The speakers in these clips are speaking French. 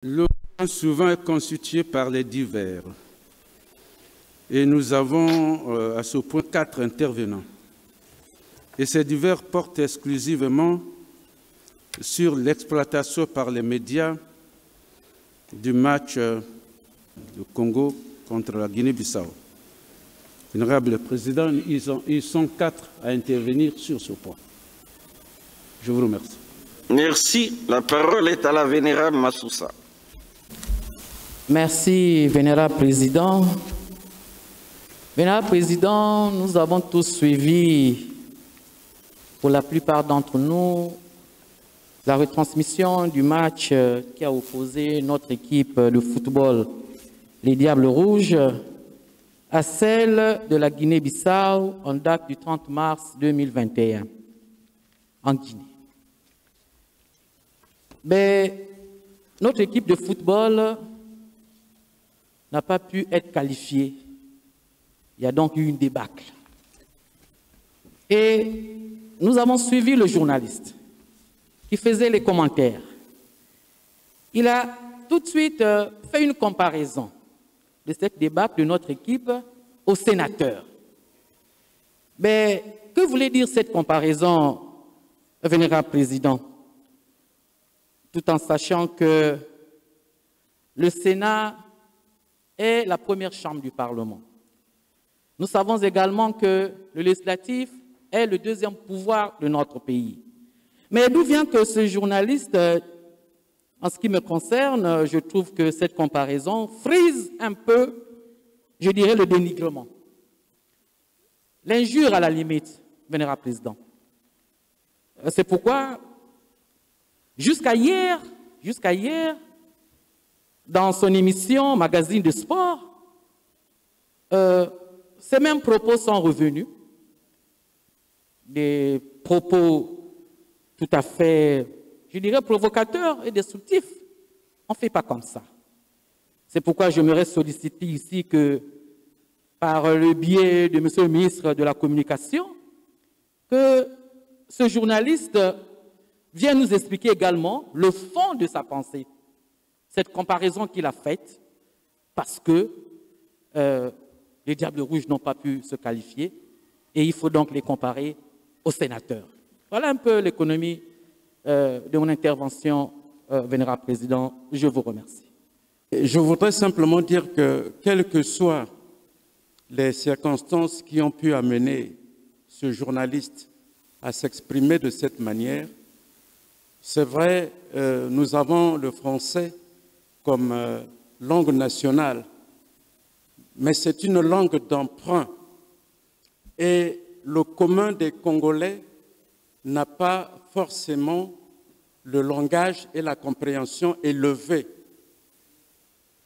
L'opinion souvent est constituée par les divers. Et nous avons à ce point 4 intervenants. Et ces divers portent exclusivement sur l'exploitation par les médias du match du Congo contre la Guinée-Bissau. Honorable Président, ils sont 4 à intervenir sur ce point. Je vous remercie. Merci. La parole est à la Vénérable Massoussa. Merci, Vénérable Président. Vénérable Président, nous avons tous suivi, pour la plupart d'entre nous, la retransmission du match qui a opposé notre équipe de football, les Diables Rouges, à celle de la Guinée-Bissau en date du 30 mars 2021, en Guinée. Mais notre équipe de football n'a pas pu être qualifiée. Il y a donc eu une débâcle. Et nous avons suivi le journaliste qui faisait les commentaires. Il a tout de suite fait une comparaison de cette débâcle de notre équipe aux sénateurs. Mais que voulait dire cette comparaison, Vénérable Président? Tout en sachant que le Sénat est la première chambre du Parlement. Nous savons également que le législatif est le deuxième pouvoir de notre pays. Mais d'où vient que ce journaliste, en ce qui me concerne, je trouve que cette comparaison frise un peu, je dirais, le dénigrement. L'injure à la limite, Vénérable Président. C'est pourquoi, jusqu'à hier, dans son émission Magazine de sport, ces mêmes propos sont revenus, des propos tout à fait, je dirais, provocateurs et destructifs. On ne fait pas comme ça. C'est pourquoi j'aimerais solliciter ici que, par le biais de M. le ministre de la Communication, que ce journaliste vienne nous expliquer également le fond de sa pensée. Cette comparaison qu'il a faite, parce que les Diables Rouges n'ont pas pu se qualifier, et il faut donc les comparer aux sénateurs. Voilà un peu l'économie de mon intervention, Vénérable Président. Je vous remercie. Je voudrais simplement dire que, quelles que soient les circonstances qui ont pu amener ce journaliste à s'exprimer de cette manière, c'est vrai, nous avons le français comme langue nationale, mais c'est une langue d'emprunt. Et le commun des Congolais n'a pas forcément le langage et la compréhension élevés.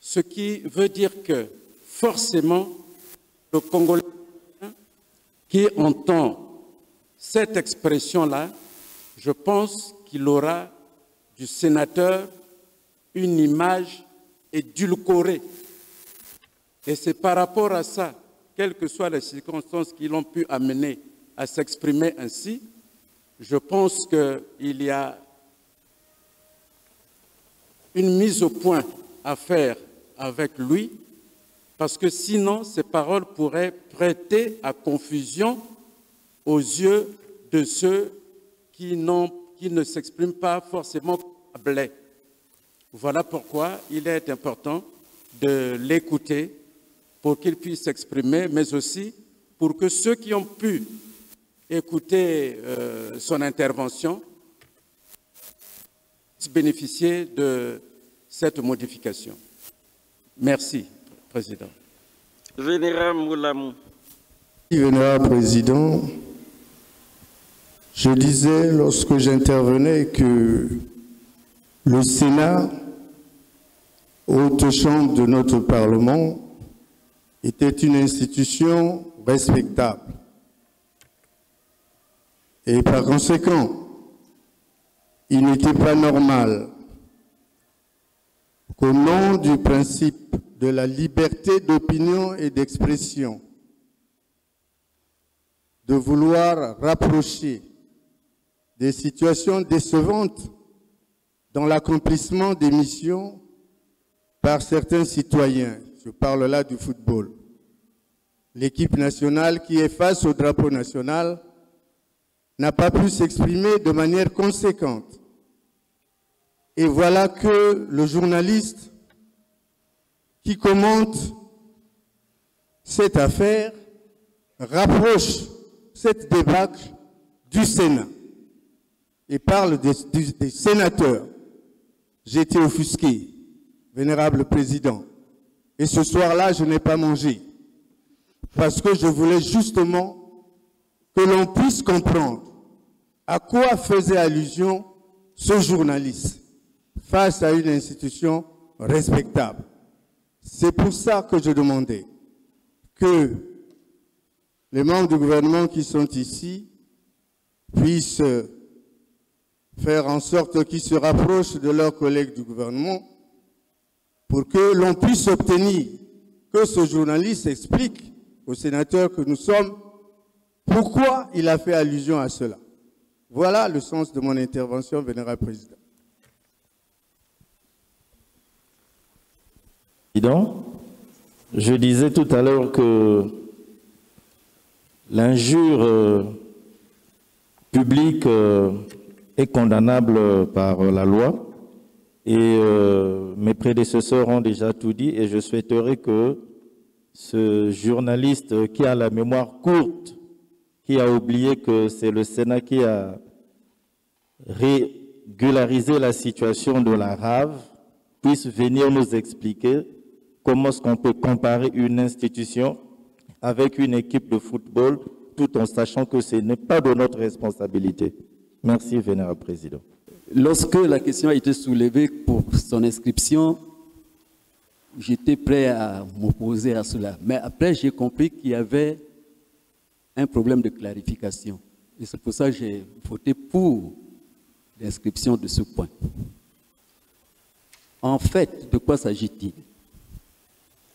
Ce qui veut dire que forcément, le Congolais qui entend cette expression-là, je pense qu'il aura du sénateur une image édulcorée. Et c'est par rapport à ça, quelles que soient les circonstances qui l'ont pu amener à s'exprimer ainsi, je pense qu'il y a une mise au point à faire avec lui, parce que sinon, ces paroles pourraient prêter à confusion aux yeux de ceux qui ne s'expriment pas forcément à blé. Voilà pourquoi il est important de l'écouter pour qu'il puisse s'exprimer, mais aussi pour que ceux qui ont pu écouter son intervention puissent bénéficier de cette modification. Merci, Président. Vénérable Moulamou. Vénérable Président, je disais lorsque j'intervenais que le Sénat, haute chambre de notre Parlement, était une institution respectable. Et par conséquent, il n'était pas normal qu'au nom du principe de la liberté d'opinion et d'expression, de vouloir rapprocher des situations décevantes dans l'accomplissement des missions par certains citoyens, je parle là du football, l'équipe nationale qui est face au drapeau national n'a pas pu s'exprimer de manière conséquente. Et voilà que le journaliste qui commente cette affaire rapproche cette débâcle du Sénat et parle des sénateurs. J'ai été offusqué, vénérable président, et ce soir-là, je n'ai pas mangé, parce que je voulais justement que l'on puisse comprendre à quoi faisait allusion ce journaliste face à une institution respectable. C'est pour ça que je demandais que les membres du gouvernement qui sont ici puissent faire en sorte qu'ils se rapprochent de leurs collègues du gouvernement pour que l'on puisse obtenir que ce journaliste explique aux sénateurs que nous sommes pourquoi il a fait allusion à cela. Voilà le sens de mon intervention, vénérable président. Je disais tout à l'heure que l'injure publique est condamnable par la loi et mes prédécesseurs ont déjà tout dit et je souhaiterais que ce journaliste qui a la mémoire courte, qui a oublié que c'est le Sénat qui a régularisé la situation de la RAV, puisse venir nous expliquer comment est-ce qu'on peut comparer une institution avec une équipe de football tout en sachant que ce n'est pas de notre responsabilité. Merci, vénérable président. Lorsque la question a été soulevée pour son inscription, j'étais prêt à m'opposer à cela. Mais après, j'ai compris qu'il y avait un problème de clarification. Et c'est pour ça que j'ai voté pour l'inscription de ce point. En fait, de quoi s'agit-il?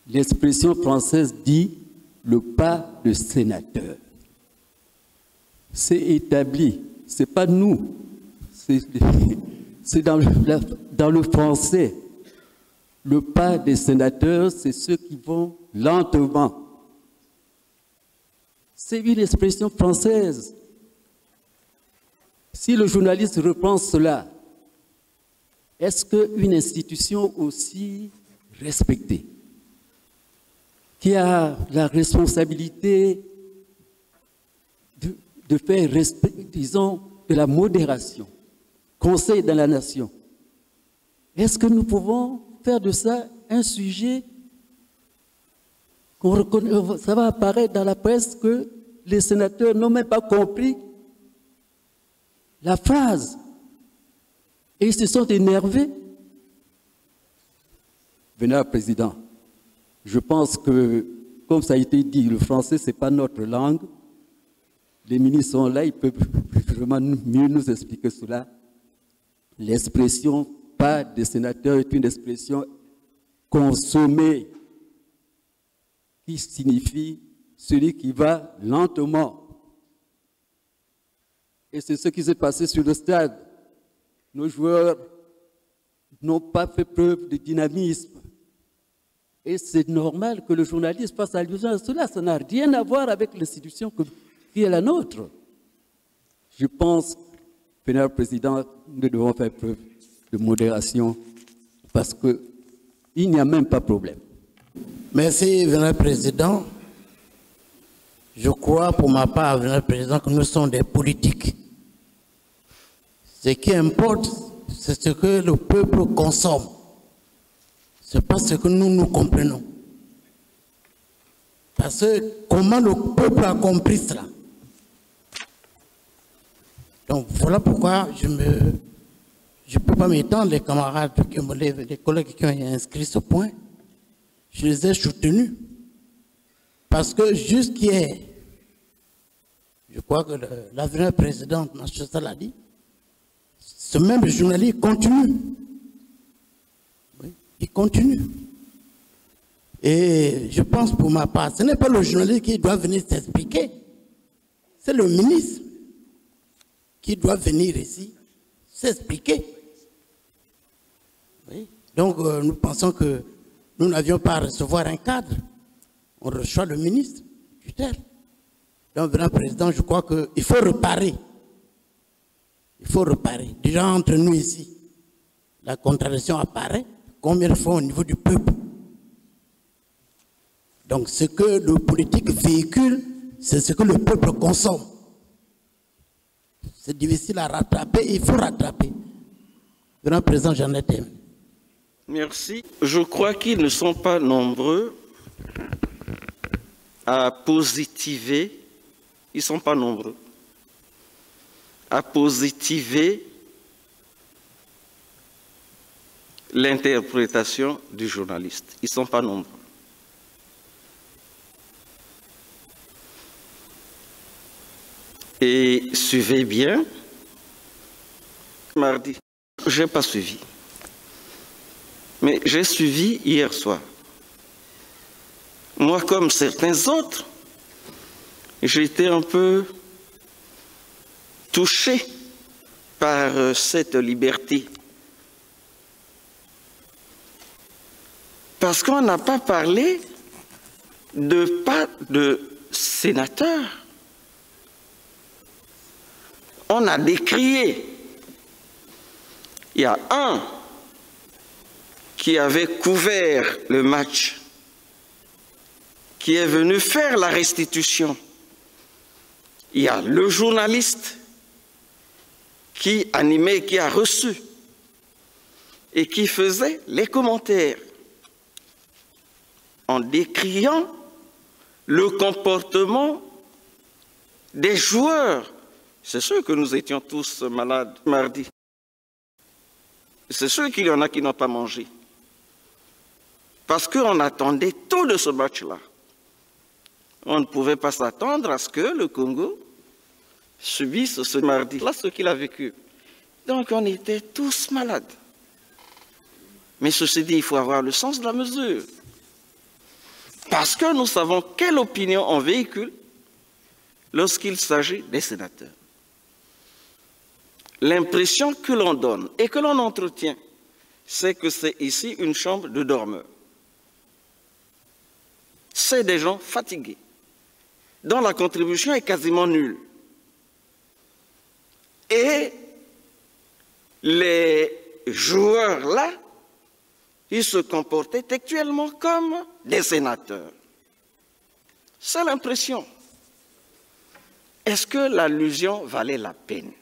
L'expression française dit « le pas de sénateur ». C'est établi, ce n'est pas nous, c'est dans le français. Le pas des sénateurs, c'est ceux qui vont lentement. C'est une expression française. Si le journaliste reprend cela, est-ce qu'une institution aussi respectée, qui a la responsabilité de faire respect, disons, de la modération, conseil dans la nation, est-ce que nous pouvons faire de ça un sujet qu'on reconnaît, ça va apparaître dans la presse que les sénateurs n'ont même pas compris la phrase et ils se sont énervés. Vénérable président, je pense que, comme ça a été dit, le français, ce n'est pas notre langue. Les ministres sont là, ils peuvent vraiment mieux nous expliquer cela. L'expression « pas des sénateurs » est une expression consommée qui signifie celui qui va lentement. Et c'est ce qui s'est passé sur le stade. Nos joueurs n'ont pas fait preuve de dynamisme. Et c'est normal que le journaliste fasse allusion à cela. Ça n'a rien à voir avec l'institution qui est la nôtre. Je pense, vénérable président, nous devons faire preuve de modération parce qu'il n'y a même pas de problème. Merci, vénérable président. Je crois, pour ma part, vénérable président, que nous sommes des politiques. Ce qui importe, c'est ce que le peuple consomme. Ce n'est pas ce que nous comprenons. Parce que comment le peuple a compris cela? Donc voilà pourquoi je ne peux pas m'étendre, les camarades, les collègues qui ont inscrit ce point, je les ai soutenus. Parce que jusqu'hier, je crois que l'avenir président National l'a dit, ce même journaliste continue. Oui, il continue. Et je pense pour ma part, ce n'est pas le journaliste qui doit venir s'expliquer, c'est le ministre qui doit venir ici s'expliquer. Oui. Donc nous pensons que nous n'avions pas à recevoir un cadre. On reçoit le ministre, tutelle. Donc, Grand Président, je crois qu'il faut reparer. Il faut reparer. Déjà, entre nous ici, la contradiction apparaît. Combien de fois au niveau du peuple? Donc, ce que le politique véhicule, c'est ce que le peuple consomme. C'est difficile à rattraper, il faut rattraper. Grand Président, j'en ai terminé. Merci. Je crois qu'ils ne sont pas nombreux à positiver, ils ne sont pas nombreux à positiver l'interprétation du journaliste. Ils ne sont pas nombreux. Et suivez bien, mardi, je n'ai pas suivi. Mais j'ai suivi hier soir. Moi, comme certains autres, j'ai été un peu touché par cette liberté. Parce qu'on n'a pas parlé pas de sénateurs. On a décrié. Il y a un qui avait couvert le match, qui est venu faire la restitution. Il y a le journaliste qui animait, qui a reçu et qui faisait les commentaires en décriant le comportement des joueurs. C'est sûr que nous étions tous malades mardi. C'est sûr qu'il y en a qui n'ont pas mangé. Parce qu'on attendait tout de ce match-là. On ne pouvait pas s'attendre à ce que le Congo subisse ce mardi-là ce qu'il a vécu. Donc on était tous malades. Mais ceci dit, il faut avoir le sens de la mesure. Parce que nous savons quelle opinion on véhicule lorsqu'il s'agit des sénateurs. L'impression que l'on donne et que l'on entretient, c'est que c'est ici une chambre de dormeurs. C'est des gens fatigués, dont la contribution est quasiment nulle. Et les joueurs-là, ils se comportaient actuellement comme des sénateurs. C'est l'impression. Est-ce que l'allusion valait la peine?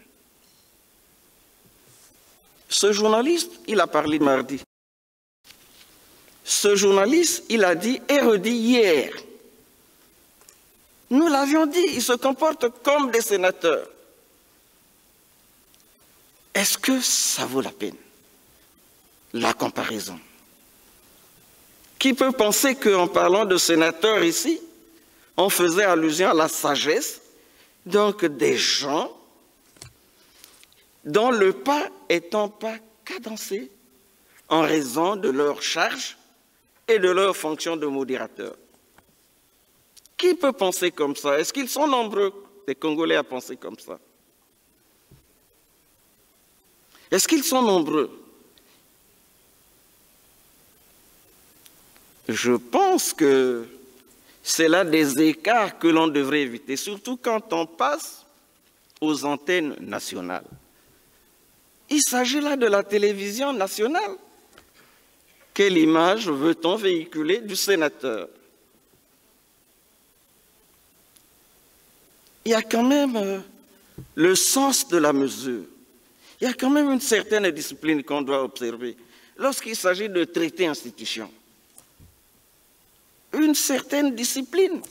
Ce journaliste, il a parlé mardi. Ce journaliste, il a dit et redit hier. Nous l'avions dit, il se comporte comme des sénateurs. Est-ce que ça vaut la peine, la comparaison? Qui peut penser qu'en parlant de sénateurs ici, on faisait allusion à la sagesse, donc des gens dont le pas étant pas cadencé en raison de leur charge et de leur fonction de modérateur. Qui peut penser comme ça? Est-ce qu'ils sont nombreux, les Congolais, à penser comme ça? Est-ce qu'ils sont nombreux? Je pense que c'est là des écarts que l'on devrait éviter, surtout quand on passe aux antennes nationales. Il s'agit là de la télévision nationale. Quelle image veut-on véhiculer du sénateur? Il y a quand même le sens de la mesure. Il y a quand même une certaine discipline qu'on doit observer lorsqu'il s'agit de traiter institution. Une certaine discipline.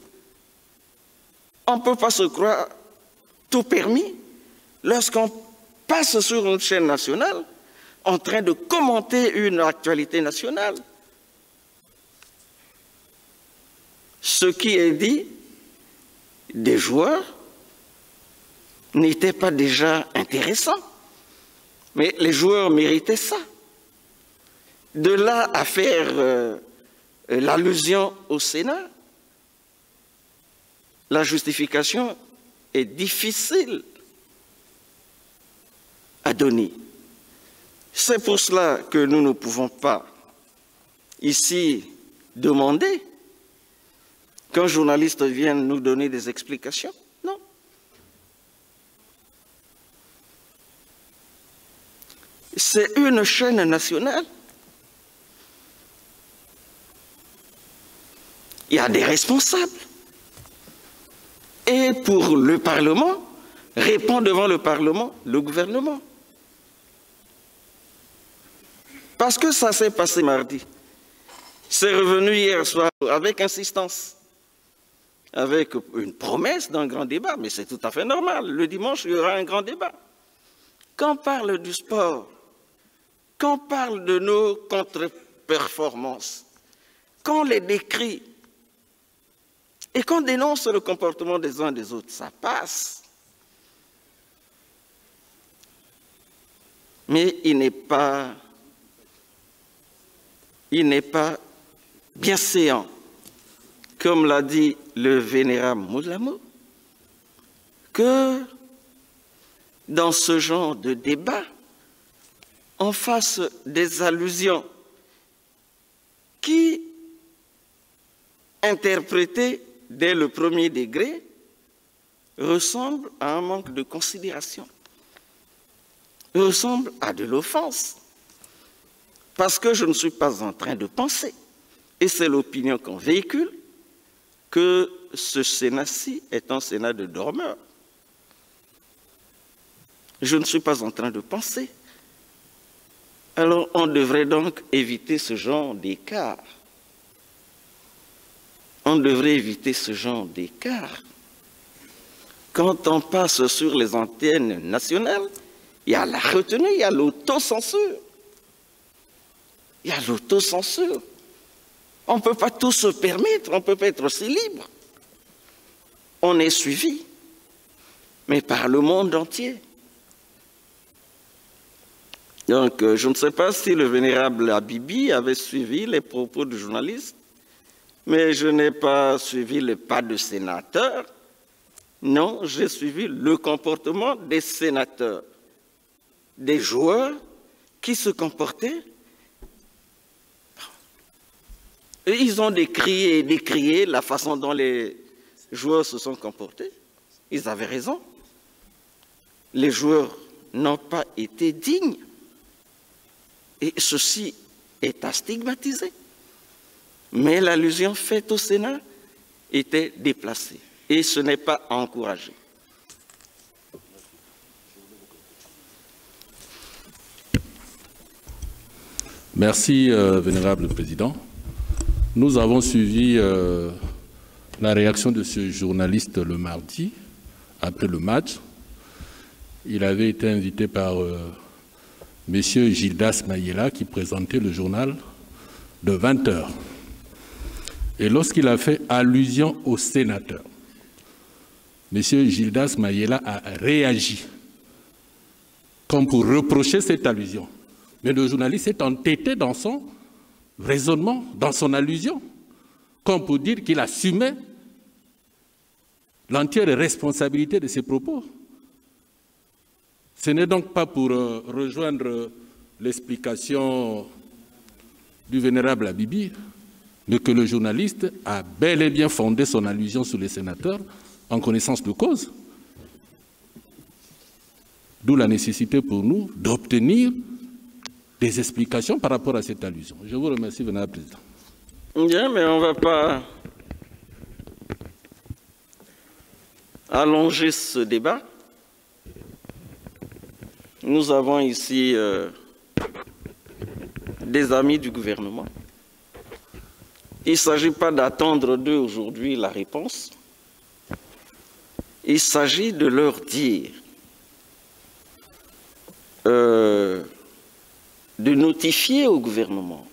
On ne peut pas se croire tout permis lorsqu'on passe sur une chaîne nationale en train de commenter une actualité nationale. Ce qui est dit des joueurs n'était pas déjà intéressant, mais les joueurs méritaient ça. De là à faire l'allusion au Sénat, la justification est difficile à donner. C'est pour cela que nous ne pouvons pas, ici, demander qu'un journaliste vienne nous donner des explications. Non. C'est une chaîne nationale. Il y a des responsables. Et pour le Parlement, répond devant le Parlement le gouvernement. Parce que ça s'est passé mardi. C'est revenu hier soir avec insistance, avec une promesse d'un grand débat, mais c'est tout à fait normal. Le dimanche, il y aura un grand débat. Quand on parle du sport, quand on parle de nos contre-performances, quand on les décrit et qu'on dénonce le comportement des uns des autres, ça passe. Mais il n'est pas bienséant, comme l'a dit le vénérable Moulamo, que dans ce genre de débat, on fasse des allusions qui, interprétées dès le premier degré, ressemblent à un manque de considération, ressemblent à de l'offense. Parce que je ne suis pas en train de penser, et c'est l'opinion qu'on véhicule, que ce Sénat-ci est un Sénat de dormeurs. Je ne suis pas en train de penser. Alors on devrait donc éviter ce genre d'écart. On devrait éviter ce genre d'écart. Quand on passe sur les antennes nationales, il y a la retenue, il y a l'autocensure. Il y a l'autocensure. On ne peut pas tout se permettre, on ne peut pas être aussi libre. On est suivi, mais par le monde entier. Donc, je ne sais pas si le vénérable Abibi avait suivi les propos du journaliste, mais je n'ai pas suivi le pas de sénateur. Non, j'ai suivi le comportement des sénateurs, des joueurs qui se comportaient. Et ils ont décrié la façon dont les joueurs se sont comportés. Ils avaient raison. Les joueurs n'ont pas été dignes. Et ceci est à stigmatiser. Mais l'allusion faite au Sénat était déplacée. Et ce n'est pas encouragé. Merci, Vénérable Président. Nous avons suivi la réaction de ce journaliste le mardi, après le match. Il avait été invité par M. Gildas Mayela, qui présentait le journal de 20 heures. Et lorsqu'il a fait allusion au sénateur, M. Gildas Mayela a réagi, comme pour reprocher cette allusion. Mais le journaliste est entêté dans son raisonnement, dans son allusion, comme pour dire qu'il assumait l'entière responsabilité de ses propos. Ce n'est donc pas pour rejoindre l'explication du vénérable Abibi, mais que le journaliste a bel et bien fondé son allusion sur les sénateurs en connaissance de cause. D'où la nécessité pour nous d'obtenir des explications par rapport à cette allusion. Je vous remercie, Vénérable Président. Bien, mais on ne va pas allonger ce débat. Nous avons ici des amis du gouvernement. Il ne s'agit pas d'attendre d'eux aujourd'hui la réponse. Il s'agit de leur dire, de notifier au gouvernement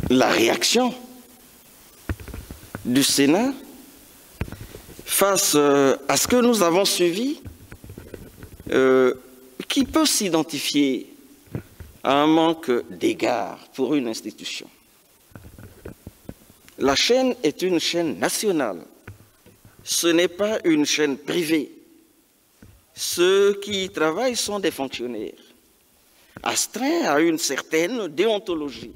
la réaction du Sénat face à ce que nous avons suivi, qui peut s'identifier à un manque d'égard pour une institution. La chaîne est une chaîne nationale. Ce n'est pas une chaîne privée. Ceux qui y travaillent sont des fonctionnaires. astreint à une certaine déontologie.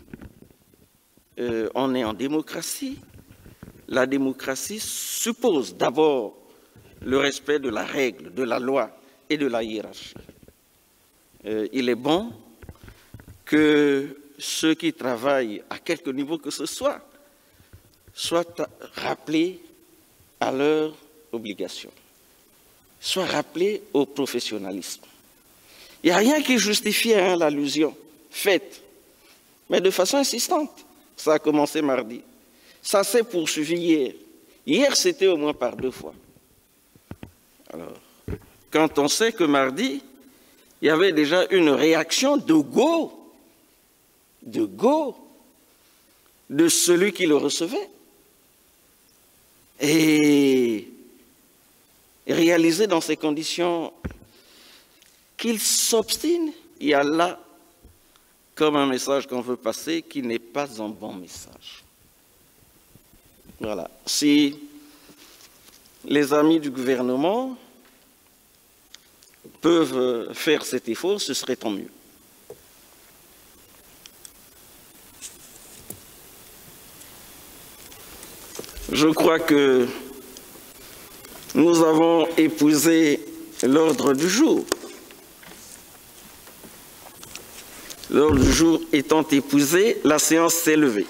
On est en démocratie. La démocratie suppose d'abord le respect de la règle, de la loi et de la hiérarchie. Il est bon que ceux qui travaillent à quelque niveau que ce soit soient rappelés à leurs obligations, soient rappelés au professionnalisme. Il n'y a rien qui justifie l'allusion faite, mais de façon insistante. Ça a commencé mardi. Ça s'est poursuivi hier. Hier, c'était au moins par 2 fois. Alors, quand on sait que mardi, il y avait déjà une réaction de go de celui qui le recevait. Et réaliser dans ces conditions qu'il s'obstine, il y a là comme un message qu'on veut passer qui n'est pas un bon message. Voilà. Si les amis du gouvernement peuvent faire cet effort, ce serait tant mieux. Je crois que nous avons épousé l'ordre du jour. L'ordre du jour étant épousé, la séance s'est levée.